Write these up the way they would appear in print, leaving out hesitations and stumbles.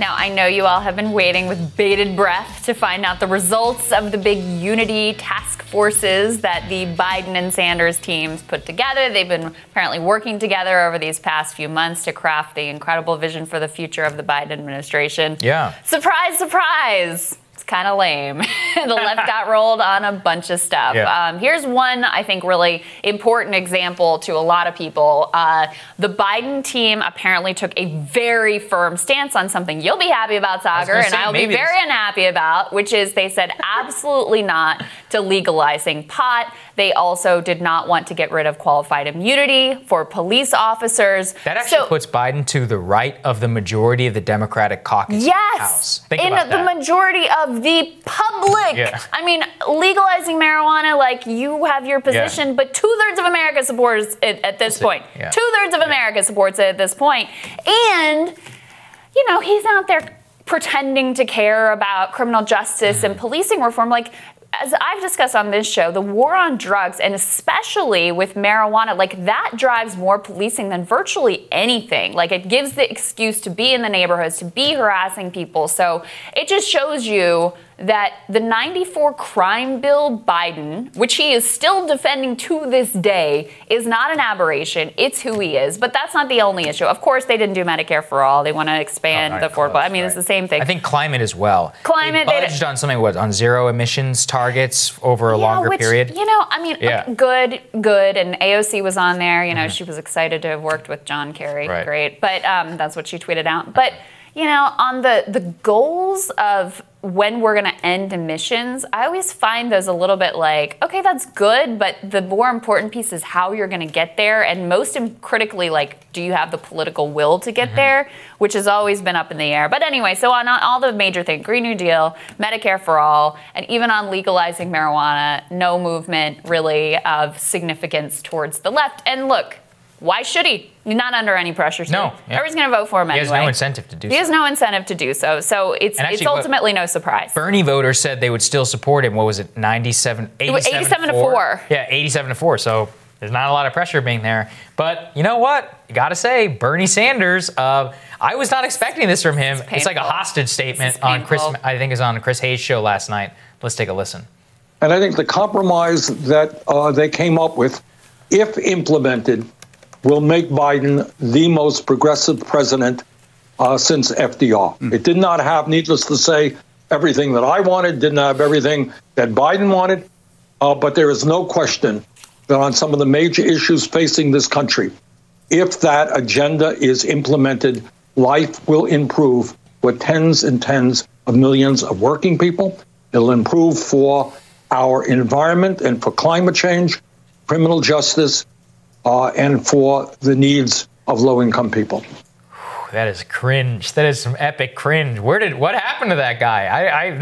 Now, I know you all have been waiting with bated breath to find out the results of the big unity task forces that the Biden and Sanders teams put together. They've been apparently working together over these past few months to craft the incredible vision for the future of the Biden administration. Yeah. Surprise, surprise. It's kind of lame. The left got rolled on a bunch of stuff. Yeah. Here's one, I think, really important example to a lot of people. The Biden team apparently took a very firm stance on something you'll be happy about, Saagar, and I'll be very unhappy about, which is they said absolutely not to legalizing pot. They also did not want to get rid of qualified immunity for police officers. That actually puts Biden to the right of the majority of the Democratic caucus in the House. Think about that. The majority of the public. Yeah. I mean, legalizing marijuana, like, you have your position, but 2/3 of America supports it at this point. Yeah. 2/3 of America supports it at this point. And, you know, he's out there pretending to care about criminal justice and policing reform. Like, as I've discussed on this show, the war on drugs, and especially with marijuana, like, that drives more policing than virtually anything. Like, it gives the excuse to be in the neighborhoods, to be harassing people. So it just shows you that the 94 crime bill Biden, which he is still defending to this day, is not an aberration. It's who he is. But that's not the only issue. Of course, they didn't do Medicare for all. They want to expand the affordable. I mean, it's the same thing. I think climate as well. Climate. They budged on something, on zero emissions targets over a longer period. You know, I mean, good. And AOC was on there. You know, she was excited to have worked with John Kerry. Right. Great. But that's what she tweeted out. But, you know, on the goals of when we're going to end emissions, I always find those a little bit like, okay, that's good, but the more important piece is how you're going to get there. And most critically, like, do you have the political will to get there, which has always been up in the air. But anyway, so on all the major things, Green New Deal, Medicare for all, and even on legalizing marijuana, no movement really of significance towards the left. And look, why should he? He's not under any pressure to. No. Yeah. Everybody's going to vote for him anyway. He has no incentive to do so. He has no incentive to do so. So it's ultimately no surprise. Bernie voters said they would still support him. What was it? 87 to 4. Yeah, 87 to 4. So there's not a lot of pressure being there. But you know what? You got to say, Bernie Sanders, I was not expecting this from him. It's like a hostage statement on Chris, I think is on Chris Hayes' show last night. Let's take a listen. And I think the compromise that they came up with, if implemented, will make Biden the most progressive president since FDR. It did not have, needless to say, everything that I wanted, didn't have everything that Biden wanted, but there is no question that on some of the major issues facing this country, if that agenda is implemented, life will improve for tens and tens of millions of working people. It'll improve for our environment and for climate change, criminal justice, and for the needs of low-income people. That is cringe. That is some epic cringe. What happened to that guy?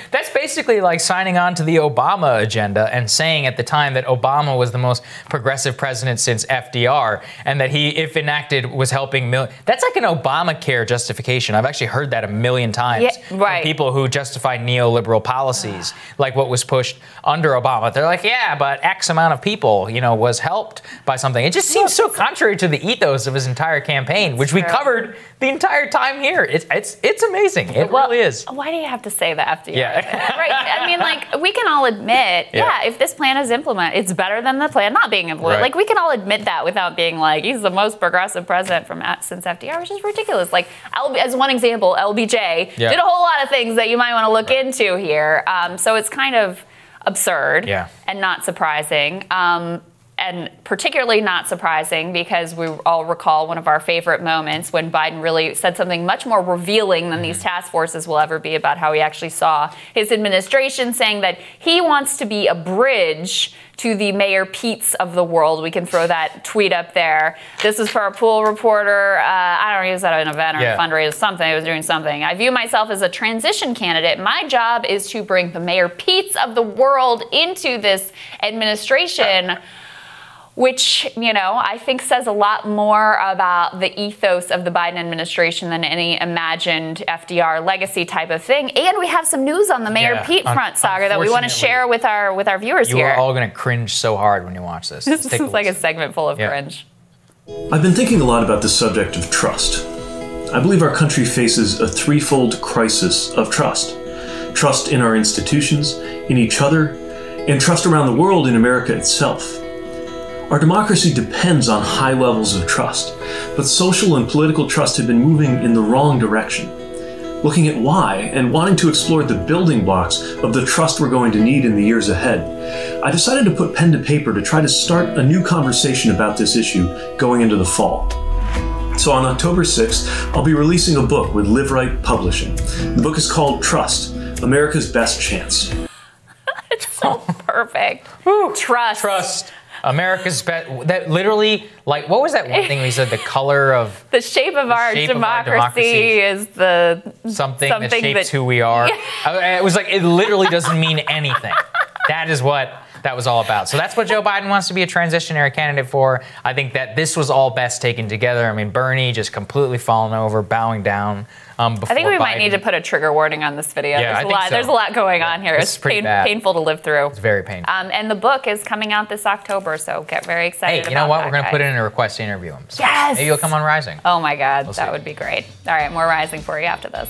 That's basically like signing on to the Obama agenda and saying at the time that Obama was the most progressive president since FDR, and that he, if enacted, was helping That's like an Obamacare justification. I've actually heard that a million times from people who justify neoliberal policies, like what was pushed under Obama. They're like, yeah, but X amount of people, you know, was helped by something. It just seems so contrary to the ethos of his entire campaign, which we covered the entire time here. It's amazing. It really is. Why do you have to say the FDR? Yeah. Right. I mean, like, we can all admit, if this plan is implemented, it's better than the plan not being implemented. Right. Like, we can all admit that without being like, he's the most progressive president since FDR, which is ridiculous. Like, as one example, LBJ did a whole lot of things that you might want to look into here. So it's kind of absurd and not surprising. And particularly not surprising because we all recall one of our favorite moments when Biden really said something much more revealing than these task forces will ever be about how he actually saw his administration, saying that he wants to be a bridge to the Mayor Petes of the world. We can throw that tweet up there. This is for a pool reporter. I don't know, he was at an event or a fundraiser, something. He was doing something. I view myself as a transition candidate. My job is to bring the Mayor Petes of the world into this administration, which, you know, I think says a lot more about the ethos of the Biden administration than any imagined FDR legacy type of thing. And we have some news on the Mayor Pete front, Saagar, that we want to share with our viewers here. You are all going to cringe so hard when you watch this. This is like a segment full of cringe. I've been thinking a lot about the subject of trust. I believe our country faces a threefold crisis of trust. Trust in our institutions, in each other, and trust around the world in America itself. Our democracy depends on high levels of trust, but social and political trust have been moving in the wrong direction. Looking at why and wanting to explore the building blocks of the trust we're going to need in the years ahead, I decided to put pen to paper to try to start a new conversation about this issue going into the fall. So on October 6th, I'll be releasing a book with Live Right Publishing. The book is called Trust, America's Best Chance. It's so perfect. Trust. Trust. America's best. That literally, like, what was that one thing we said? The color of the shape of our democracy is the something that shapes who we are. It was like, it literally doesn't mean anything. That is what that was all about. So that's what Joe Biden wants to be a transitionary candidate for. I think that this was all best taken together. I mean, Bernie just completely falling over, bowing down. I think we Biden. Might need to put a trigger warning on this video. Yeah, There's a lot going on here. It's painful to live through. It's very painful. And the book is coming out this October, so get very excited. Hey, you know what? We're going to put in a request to interview him. So yes. maybe you'll come on Rising. Oh my God, that would be great. All right, more Rising for you after this.